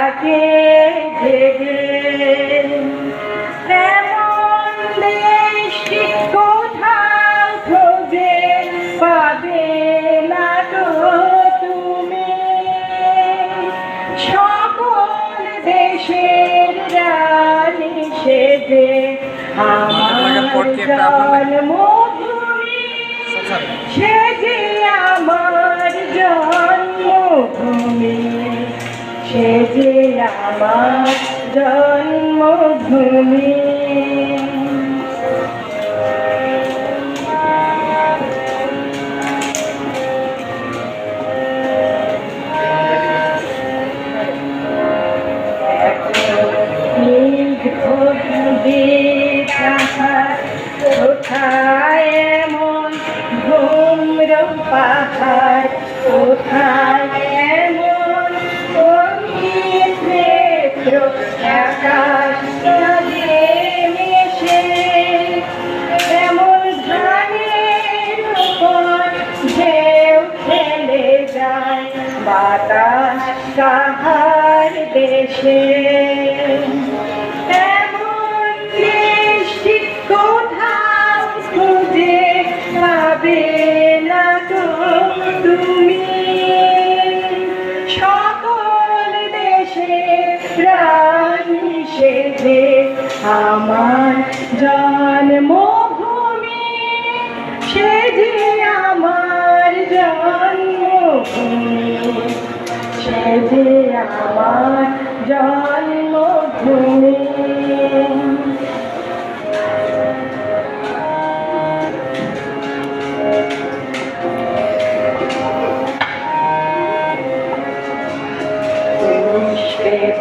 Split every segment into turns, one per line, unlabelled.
থাকে জেগে। এমন দেশটি কোথাও খোঁজে পাবে না তো তুমি। সকল দেশের রানী সেজে আমার জন্মভূমি, সেজে আমার জন্মভূমি, সেজে আমার জন্মভূমি। কোথায় এমন ভ্রম্র পাহাড়, কোথায় এমন নেত্র আকাশ নদে মেশে, এমন ধানের উপর ঢেউ খেলে যায় বাতাস কাহার দেশে। কোথাও খুঁজে পাবে না তো তুমি। সকল দেশে রানী সেজে আমার জন্মভূমি, সেজে আমার জন্মভূমি, সেজে আমার জন্মভূমি।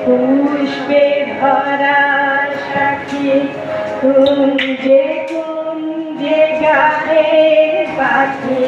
পুষ্পে ভরা সাথী, কুঞ্জে কুঞ্জে গায়ে পাখি।